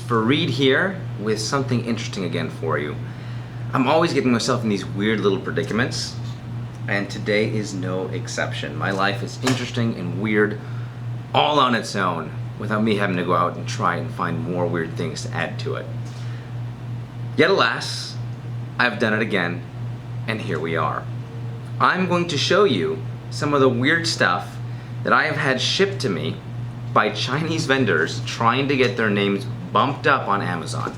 Fareed here with something interesting again for you. I'm always getting myself in these weird little predicaments, and today is no exception. My life is interesting and weird all on its own without me having to go out and try and find more weird things to add to it. Yet alas, I've done it again, and here we are. I'm going to show you some of the weird stuff that I have had shipped to me by Chinese vendors trying to get their names bumped up on Amazon.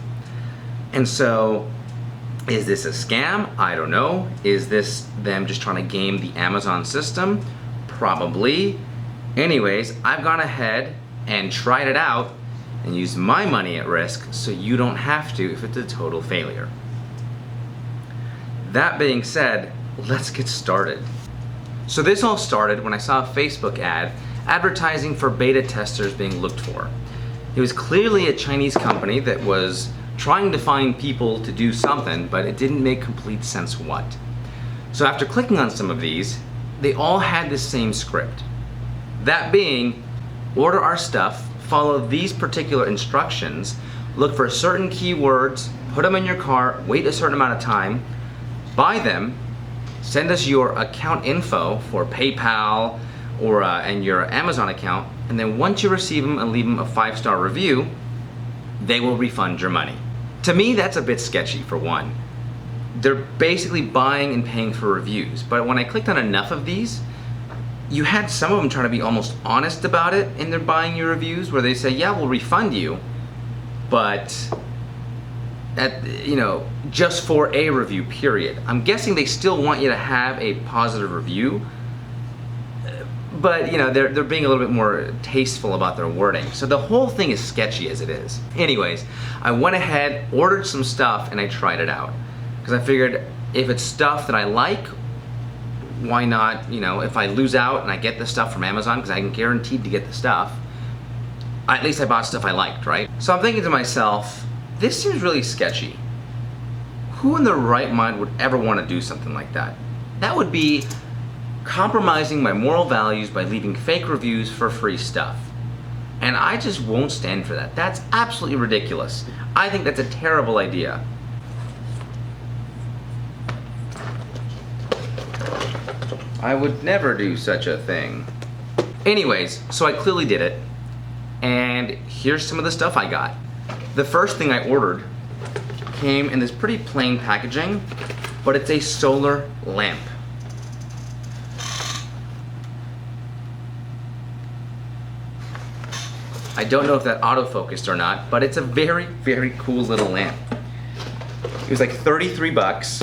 And so, is this a scam? I don't know. Is this them just trying to game the Amazon system? Probably. Anyways, I've gone ahead and tried it out and used my money at risk so you don't have to if it's a total failure. That being said, let's get started. So this all started when I saw a Facebook ad advertising for beta testers being looked for. It was clearly a Chinese company that was trying to find people to do something, but it didn't make complete sense what. So after clicking on some of these, they all had the same script. That being, order our stuff, follow these particular instructions, look for certain keywords, put them in your cart, wait a certain amount of time, buy them, send us your account info for PayPal or and your Amazon account, and then once you receive them and leave them a 5-star review, they will refund your money. To me, that's a bit sketchy for one. They're basically buying and paying for reviews, but when I clicked on enough of these, you had some of them trying to be almost honest about it in their buying your reviews, where they say, yeah, we'll refund you, but just for a review, period. I'm guessing they still want you to have a positive review, but they're being a little bit more tasteful about their wording. So the whole thing is sketchy as it is. Anyways, I went ahead, ordered some stuff, and I tried it out. Because I figured if it's stuff that I like, why not, if I lose out and I get the stuff from Amazon, because I'm guaranteed to get the stuff, at least I bought stuff I liked, right? So I'm thinking to myself, this seems really sketchy. Who in their right mind would ever want to do something like that? That would be compromising my moral values by leaving fake reviews for free stuff. And I just won't stand for that. That's absolutely ridiculous. I think that's a terrible idea. I would never do such a thing. Anyways, so I clearly did it, and here's some of the stuff I got. The first thing I ordered came in this pretty plain packaging, but it's a solar lamp. I don't know if that autofocused or not, but it's a very, very cool little lamp. It was like 33 bucks,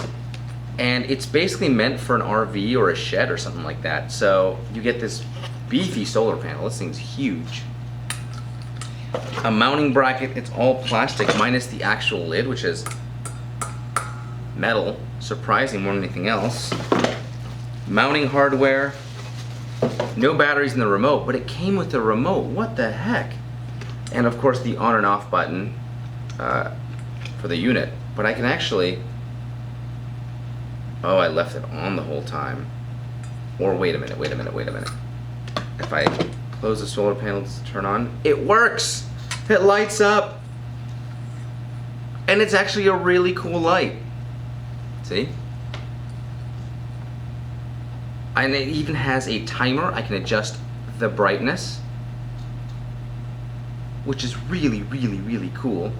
and it's basically meant for an RV or a shed or something like that. So you get this beefy solar panel. This thing's huge. A mounting bracket, it's all plastic minus the actual lid, which is metal, surprising more than anything else. Mounting hardware, no batteries in the remote, but it came with the remote. What the heck? And of course the on and off button for the unit. But I can actually, oh, I left it on the whole time. Or wait a minute. If I close the solar panel to turn on, it works! It lights up! And it's actually a really cool light. See? And it even has a timer. I can adjust the brightness, which is really, really, really cool.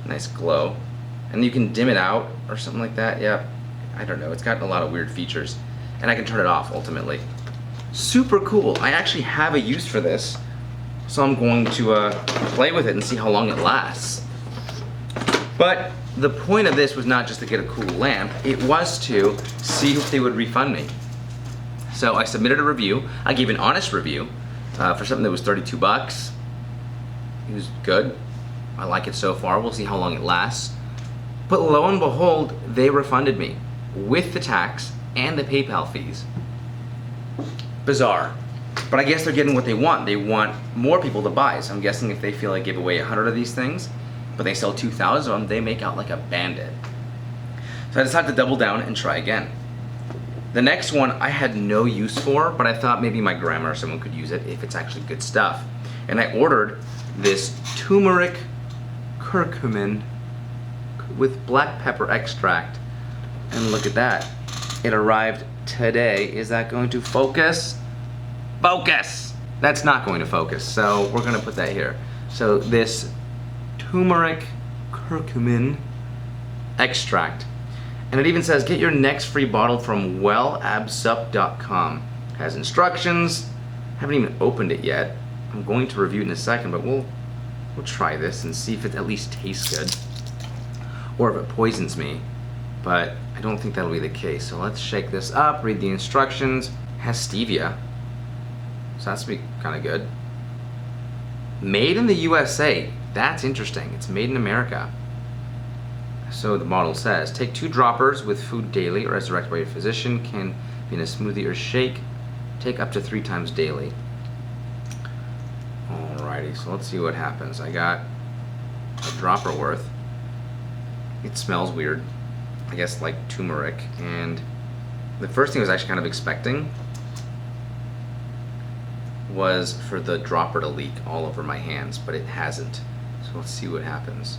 Nice glow. And you can dim it out or something like that. Yeah, I don't know. It's got a lot of weird features. And I can turn it off ultimately. Super cool. I actually have a use for this, so I'm going to play with it and see how long it lasts. But the point of this was not just to get a cool lamp, it was to see if they would refund me. So I submitted a review. I gave an honest review for something that was 32 bucks. It was good. I like it so far. We'll see how long it lasts. But lo and behold, they refunded me with the tax and the PayPal fees. Bizarre. But I guess they're getting what they want. They want more people to buy. So I'm guessing if they feel like give away 100 of these things, but they sell 2,000 of them, they make out like a bandit. So I decided to double down and try again. The next one I had no use for, but I thought maybe my grandma or someone could use it if it's actually good stuff. And I ordered this turmeric curcumin with black pepper extract. And look at that. It arrived today. Is that going to focus? Focus! That's not going to focus, so we're gonna put that here. So this turmeric curcumin extract. And it even says, get your next free bottle from wellabsup.com. Has instructions. Haven't even opened it yet. I'm going to review it in a second, but we'll try this and see if it at least tastes good. Or if it poisons me. But I don't think that'll be the case. So let's shake this up, read the instructions. It has stevia. So that's be kind of good. Made in the USA. That's interesting. It's made in America. So the bottle says, take 2 droppers with food daily or as directed by your physician. Can be in a smoothie or shake. Take up to 3 times daily. Alrighty, so let's see what happens. I got a dropper worth. It smells weird. I guess like turmeric. And the first thing I was actually kind of expecting was for the dropper to leak all over my hands, but it hasn't. So let's see what happens.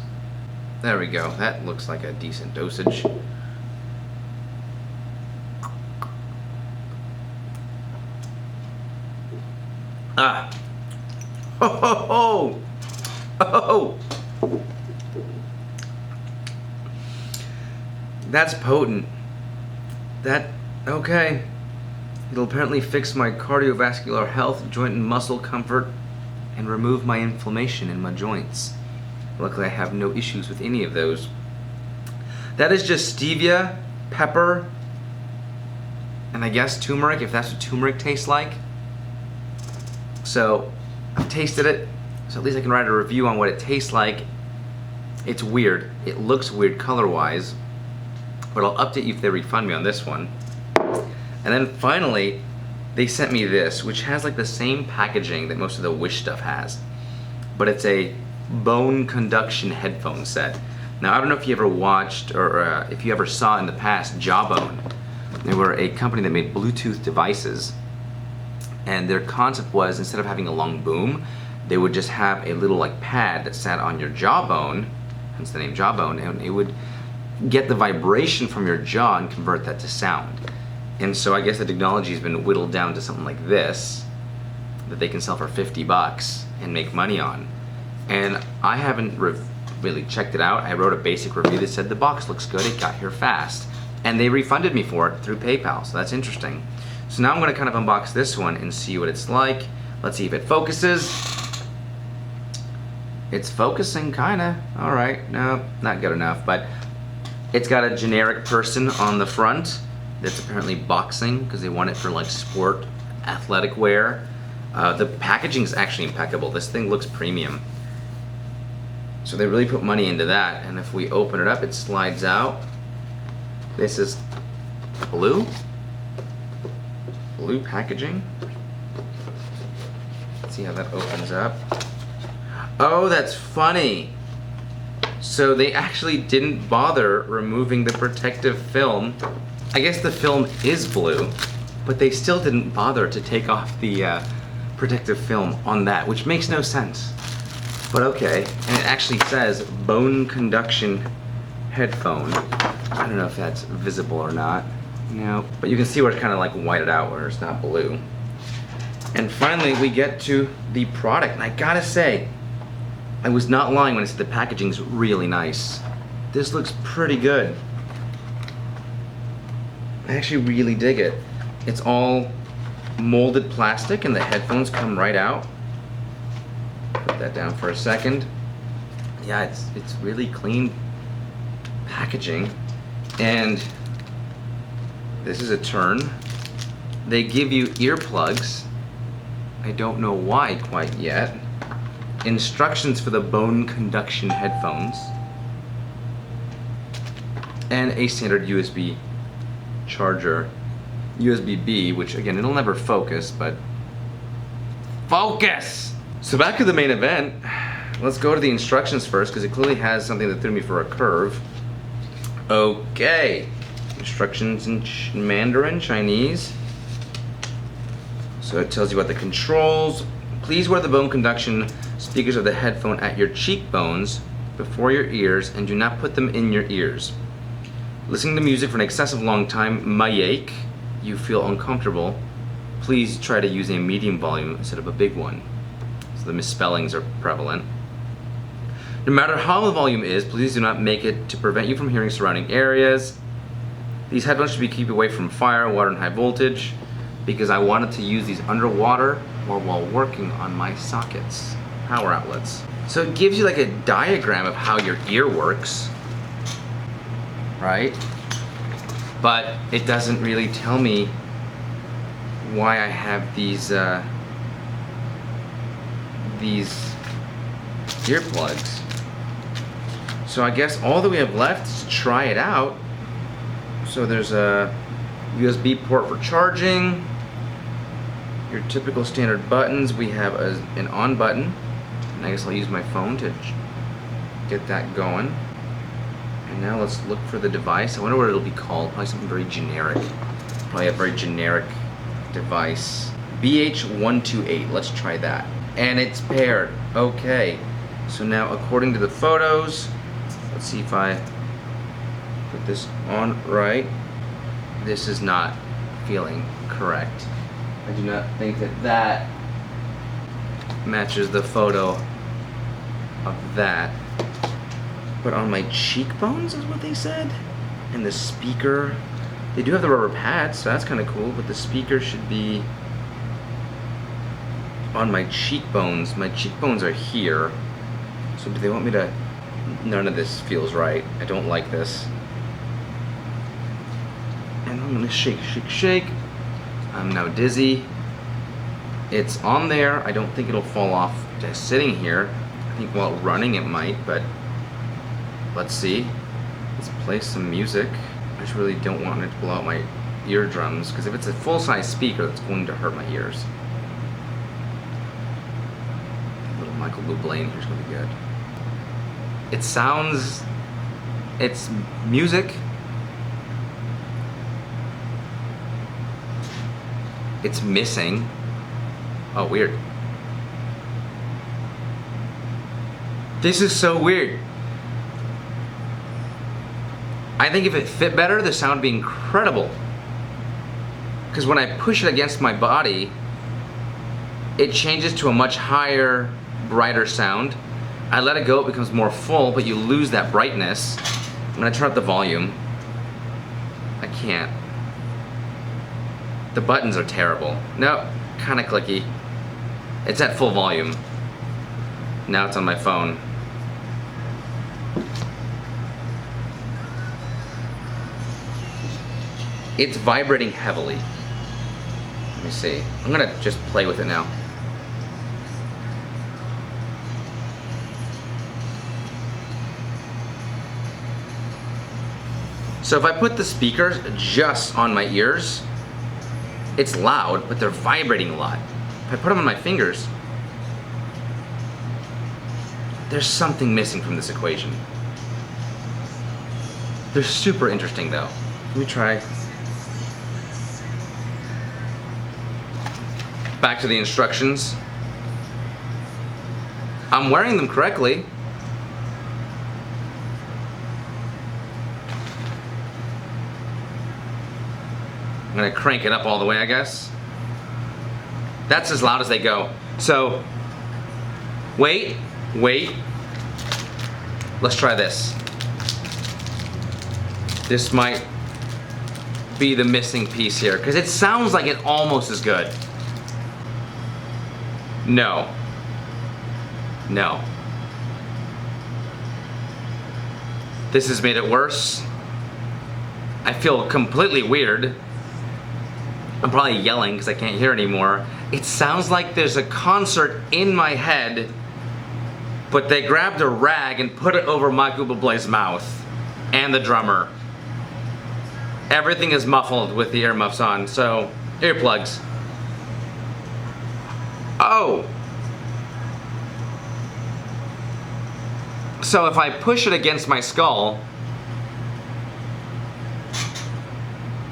There we go. That looks like a decent dosage. Ah. Ho ho ho! Oh! That's potent. Okay. It'll apparently fix my cardiovascular health, joint and muscle comfort, and remove my inflammation in my joints. Luckily I have no issues with any of those. That is just stevia, pepper, and I guess turmeric, if that's what turmeric tastes like. So, I've tasted it, so at least I can write a review on what it tastes like. It's weird. It looks weird color-wise, but I'll update you if they refund me on this one. And then finally, they sent me this, which has like the same packaging that most of the Wish stuff has, but it's a bone conduction headphone set. Now, I don't know if you ever watched or if you ever saw in the past Jawbone. They were a company that made Bluetooth devices, and their concept was instead of having a long boom, they would just have a little like pad that sat on your jawbone, hence the name Jawbone, and it would get the vibration from your jaw and convert that to sound. And so I guess the technology has been whittled down to something like this that they can sell for 50 bucks and make money on. And I haven't really checked it out. I wrote a basic review that said the box looks good, it got here fast. And they refunded me for it through PayPal, so that's interesting. So now I'm gonna kind of unbox this one and see what it's like. Let's see if it focuses. It's focusing kinda, all right. No, not good enough, but it's got a generic person on the front that's apparently boxing because they want it for like sport, athletic wear. The packaging is actually impeccable. This thing looks premium. So they really put money into that. And if we open it up, it slides out. This is blue packaging. Let's see how that opens up. Oh, that's funny. So they actually didn't bother removing the protective film. I guess the film is blue, but they still didn't bother to take off the protective film on that, which makes no sense. But okay, and it actually says bone conduction headphone. I don't know if that's visible or not. No, but you can see where it's kind of like whited out where it's not blue. And finally we get to the product, and I gotta say, I was not lying when I said the packaging's really nice. This looks pretty good. I actually really dig it. It's all molded plastic and the headphones come right out. Put that down for a second. Yeah, it's really clean packaging. And this is a turn. They give you earplugs. I don't know why quite yet. Instructions for the bone conduction headphones. And a standard USB charger, USB-B, which again, it'll never focus, but focus! So back to the main event. Let's go to the instructions first, because it clearly has something that threw me for a curve. Okay, instructions in Mandarin, Chinese. So it tells you about the controls, Please wear the bone conduction speakers of the headphone at your cheekbones before your ears and do not put them in your ears. Listening to music for an excessive long time may you feel uncomfortable. Please try to use a medium volume instead of a big one. So the misspellings are prevalent. No matter how the volume is, please do not make it to prevent you from hearing surrounding areas. These headphones should be kept away from fire, water, and high voltage because I wanted to use these underwater or while working on my sockets, power outlets. So it gives you like a diagram of how your ear works, right? But it doesn't really tell me why I have these earplugs. So I guess all that we have left is to try it out. So there's a USB port for charging, your typical standard buttons. We have an on button, and I guess I'll use my phone to get that going. And now let's look for the device. I wonder what it'll be called. Probably something very generic. Probably a very generic device. BH128, let's try that. And it's paired, okay. So now according to the photos, let's see if I put this on right. This is not feeling correct. I do not think that that matches the photo of that. But on my cheekbones is what they said. And the speaker, they do have the rubber pads, so that's kind of cool, but the speaker should be on my cheekbones. My cheekbones are here. So do they want me to, none of this feels right. I don't like this. And I'm gonna shake, shake, shake. I'm now dizzy. It's on there. I don't think it'll fall off just sitting here. I think while running it might, but let's see. Let's play some music. I just really don't want it to blow out my eardrums, because if it's a full-size speaker, that's going to hurt my ears. Little Michael Bublé in here's gonna be good. It sounds, it's music. It's missing. Oh, weird. This is so weird. I think if it fit better, the sound would be incredible. Because when I push it against my body, it changes to a much higher, brighter sound. I let it go, it becomes more full, but you lose that brightness. I'm gonna turn up the volume. I can't. The buttons are terrible. Nope, kinda clicky. It's at full volume. Now it's on my phone. It's vibrating heavily. Let me see. I'm gonna just play with it now. So if I put the speakers just on my ears, it's loud, but they're vibrating a lot. If I put them on my fingers, there's something missing from this equation. They're super interesting though. Let me try. Back to the instructions. I'm wearing them correctly. I'm gonna crank it up all the way, I guess. That's as loud as they go. So, wait. Let's try this. This might be the missing piece here, because it sounds like it almost as good. No. This has made it worse. I feel completely weird. I'm probably yelling because I can't hear anymore. It sounds like there's a concert in my head, but they grabbed a rag and put it over Michael Bublé's mouth and the drummer. Everything is muffled with the earmuffs on, so earplugs. Oh! So if I push it against my skull,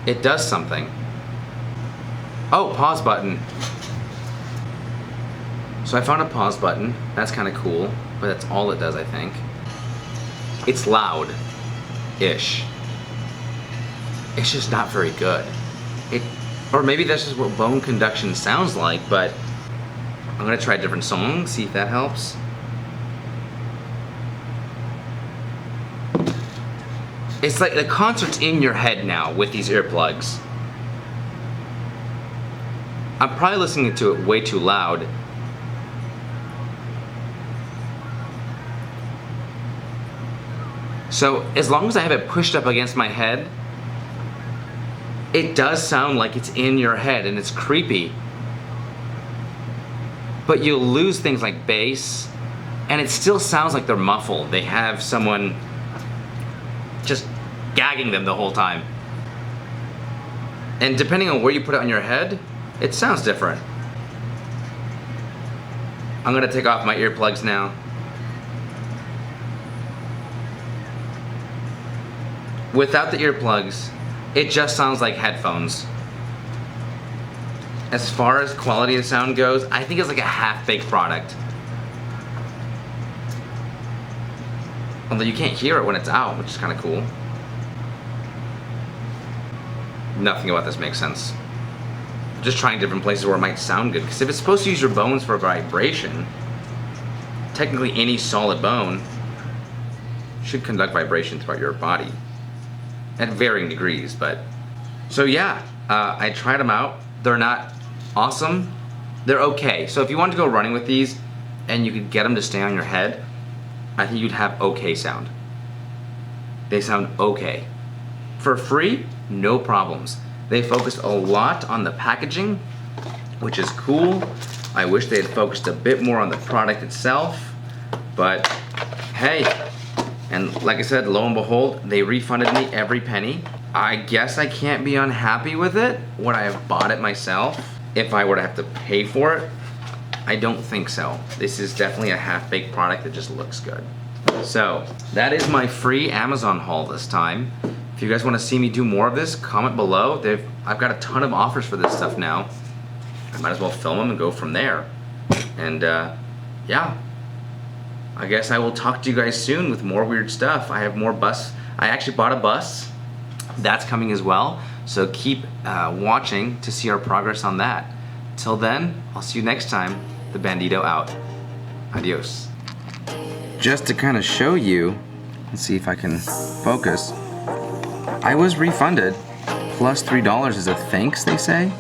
it does something. Oh, pause button. So I found a pause button. That's kind of cool, but that's all it does, I think. It's loud-ish. It's just not very good. Or maybe that's just what bone conduction sounds like, but I'm gonna try a different song, see if that helps. It's like the concert's in your head now with these earplugs. I'm probably listening to it way too loud. So as long as I have it pushed up against my head, it does sound like it's in your head and it's creepy. But you'll lose things like bass, and it still sounds like they're muffled. They have someone just gagging them the whole time. And depending on where you put it on your head, it sounds different. I'm gonna take off my earplugs now. Without the earplugs, it just sounds like headphones. As far as quality of sound goes, I think it's like a half-baked product. Although you can't hear it when it's out, which is kind of cool. Nothing about this makes sense. I'm just trying different places where it might sound good. Because if it's supposed to use your bones for vibration, technically any solid bone should conduct vibration throughout your body. At varying degrees, but. So yeah, I tried them out. They're not awesome. They're okay. So if you wanted to go running with these and you could get them to stay on your head, I think you'd have okay sound. They sound okay. For free, no problems. They focused a lot on the packaging, which is cool. I wish they had focused a bit more on the product itself, but hey, and like I said, lo and behold, they refunded me every penny. I guess I can't be unhappy with it. Would I have bought it myself if I were to have to pay for it? I don't think so. This is definitely a half-baked product that just looks good. So, that is my free Amazon haul this time. If you guys want to see me do more of this, comment below. I've got a ton of offers for this stuff now. I might as well film them and go from there. And yeah. I guess I will talk to you guys soon with more weird stuff. I have more bus. I actually bought a bus. That's coming as well. So keep watching to see our progress on that. Till then, I'll see you next time. The Bandito out. Adios. Just to kind of show you, let's see if I can focus. I was refunded plus $3 as a thanks, they say.